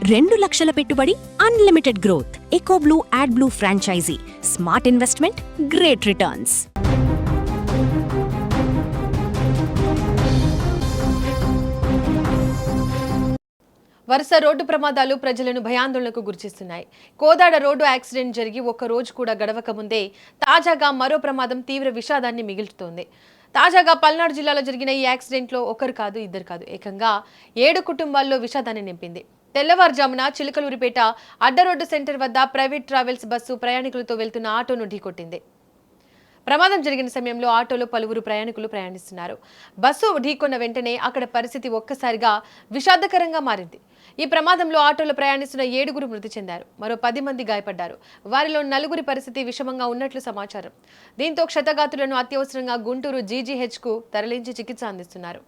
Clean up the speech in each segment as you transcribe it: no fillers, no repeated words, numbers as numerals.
2 లక్షల పెట్టుబడి, unlimited growth. Ecoblue AdBlue franchise. Smart investment, great returns. వరుస రోడ్డు ప్రమాదాలు ప్రజలను భయాందోళనకు గురిచేస్తున్నాయి. కోదాడ రోడ్డు యాక్సిడెంట్ జరిగి ఒక్క రోజు కూడా గడవక ముందే తాజాగా మరో ప్రమాదం తీవ్ర విషాదాన్ని మిగులుతోంది. తాజాగా పల్నాడు జిల్లాలో జరిగిన ఈ యాక్సిడెంట్లో ఒకరు కాదు, ఇద్దరు కాదు, ఏకంగా 7 కుటుంబాల్లో విషాదాన్ని నింపింది. తెల్లవారుజామున చిలకలూరిపేట అడ్డరోడ్డు సెంటర్ వద్ద ప్రైవేట్ ట్రావెల్స్ బస్సు ప్రయాణికులతో వెళ్తున్న ఆటోను ఢీకొట్టింది. ప్రమాదం జరిగిన సమయంలో ఆటోలో పలువురు ప్రయాణికులు ప్రయాణిస్తున్నారు. బస్సు ఢీకొన్న వెంటనే అక్కడ పరిస్థితి ఒక్కసారిగా విషాదకరంగా మారింది. ఈ ప్రమాదంలో ఆటోలో ప్రయాణిస్తున్న 7గురు మృతి చెందారు. మరో 10 మంది గాయపడ్డారు. వారిలో 4గురి పరిస్థితి విషమంగా ఉన్నట్లు సమాచారం. దీంతో క్షతగాతులను అత్యవసరంగా గుంటూరు జీజీహెచ్కు తరలించి చికిత్స అందిస్తున్నారు.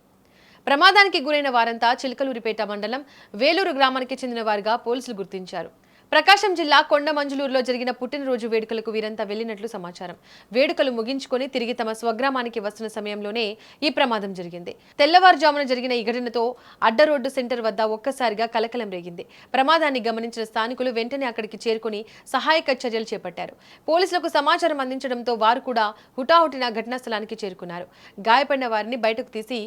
ప్రమాదానికి గురైన వారంతా చిలకలూరిపేట మండలం వేలూరు గ్రామానికి చెందిన వారిగా పోలీసులు గుర్తించారు. ప్రకాశం జిల్లా కొండమంజులూరులో జరిగిన పుట్టినరోజు వేడుకలకు వీరంతా వెళ్లినట్లు సమాచారం. వేడుకలు ముగించుకొని తిరిగి తమ స్వగ్రామానికి వస్తున్న సమయంలోనే ఈ ప్రమాదం జరిగింది. తెల్లవారుజామున జరిగిన ఈ ఘటనతో అడ్డరోడ్డు సెంటర్ వద్ద ఒక్కసారిగా కలకలం రేగింది. ప్రమాదాన్ని గమనించిన స్థానికులు వెంటనే అక్కడికి చేరుకుని సహాయక చర్యలు చేపట్టారు. పోలీసులకు సమాచారం అందించడంతో వారు కూడా హుటాహుటిన ఘటనా స్థలానికి చేరుకున్నారు. గాయపడిన వారిని బయటకు తీసి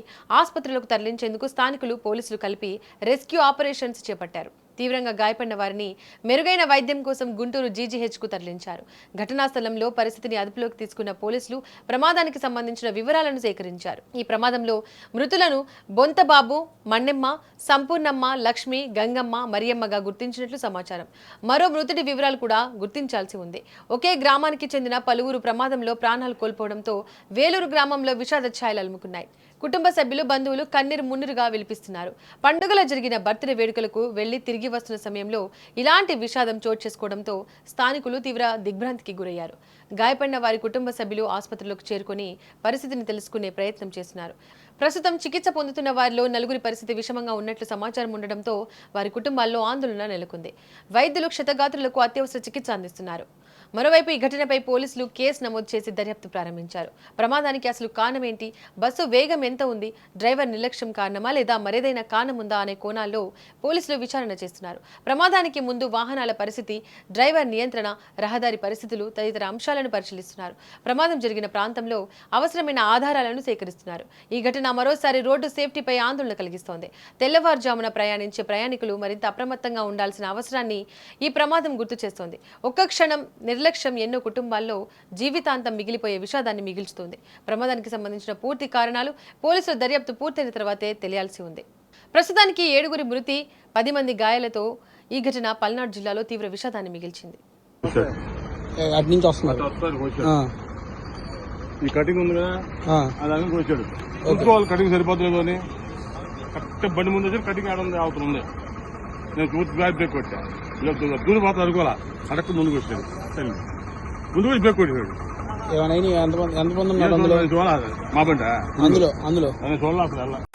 ఆసుపత్రులకు తరలించేందుకు స్థానికులు, పోలీసులు కలిపి రెస్క్యూ ఆపరేషన్స్ చేపట్టారు. తీవ్రంగా గాయపడిన వారిని మెరుగైన వైద్యం కోసం గుంటూరు జీజీహెచ్కు తరలించారు. ఘటనా స్థలంలో పరిస్థితిని అదుపులోకి తీసుకున్న పోలీసులు ప్రమాదానికి సంబంధించిన వివరాలను సేకరించారు. ఈ ప్రమాదంలో మృతులను బొంతబాబు, మన్నెమ్మ, సంపూర్ణమ్మ, లక్ష్మి, గంగమ్మ, మరియమ్మగా గుర్తించినట్లు సమాచారం. మరో మృతుడి వివరాలు కూడా గుర్తించాల్సి ఉంది. ఒకే గ్రామానికి చెందిన పలువురు ప్రమాదంలో ప్రాణాలు కోల్పోవడంతో వేలూరు గ్రామంలో విషాద ఛాయలు అలుముకున్నాయి. కుటుంబ సభ్యులు, బంధువులు కన్నీరు మున్నీరుగా విలిపిస్తున్నారు. పండుగల జరిగిన బర్త్డే వేడుకలకు వెళ్లి తిరిగి వస్తున్న సమయంలో ఇలాంటి విషాదం చోటు చేసుకోవడంతో స్థానికులు తీవ్ర దిగ్భ్రాంతికి గురయ్యారు. గాయపడిన వారి కుటుంబ సభ్యులు ఆసుపత్రిలోకి చేరుకుని పరిస్థితిని తెలుసుకునే ప్రయత్నం చేస్తున్నారు. ప్రస్తుతం చికిత్స పొందుతున్న వారిలో 4గురి పరిస్థితి విషమంగా ఉన్నట్లు సమాచారం ఉండడంతో వారి కుటుంబాల్లో ఆందోళన నెలకొంది. వైద్యులు క్షతగాత్రులకు అత్యవసర చికిత్స అందిస్తున్నారు. మరోవైపు ఈ ఘటనపై పోలీసులు కేసు నమోదు చేసి దర్యాప్తు ప్రారంభించారు. ప్రమాదానికి అసలు కారణమేంటి, బస్సు వేగం ఎంత ఉంది, డ్రైవర్ నిర్లక్ష్యం కారణమా లేదా మరేదైనా కారణం ఉందా అనే కోణాల్లో పోలీసులు విచారణ చేస్తున్నారు. ప్రమాదానికి ముందు వాహనాల పరిస్థితి, డ్రైవర్ నియంత్రణ, రహదారి పరిస్థితులు తదితర అంశాలను పరిశీలిస్తున్నారు. ప్రమాదం జరిగిన ప్రాంతంలో అవసరమైన ఆధారాలను సేకరిస్తున్నారు. ఈ ఘటన మరోసారి రోడ్డు సేఫ్టీపై ఆందోళన కలిగిస్తోంది. తెల్లవారుజామున ప్రయాణించే ప్రయాణికులు మరింత అప్రమత్తంగా ఉండాల్సిన అవసరాన్ని ఈ ప్రమాదం గుర్తు చేస్తోంది. ఒక్క క్షణం నిర్లక్ష్యం ఎన్నో కుటుంబాల్లో జీవితాంతం మిగిలిపోయే విషాదాన్ని మిగిల్చుతుంది. ప్రమాదానికి సంబంధించిన పూర్తి కారణాలు పోలీసుల దర్యాప్తు పూర్తయిన తర్వాతే తెలియాల్సి ఉంది. ప్రస్తుతానికి 7గురి మృతి, 10 మంది గాయాలతో ఈ ఘటన పల్నాడు జిల్లాలో తీవ్ర విషాదాన్ని మిగిల్చింది. ఈ కటింగ్ ఉంది కదా, అది వచ్చాడు కటింగ్ సరిపోతుంది అని కరెక్ట్ బండి ముందు వచ్చి కటింగ్ ఆడ అవుతుంది. నేను పూర్తి బ్రేక్ కొట్టా, దూరం పోతా అనుకోవాలా, కరెక్ట్ ముందుకు వచ్చాడు, ముందుకు వచ్చి బ్రేక్ కొట్టాడు. ఎంతమంది ఉన్నారు అందులో? మా బండి అందులో చూడాలి అసలు.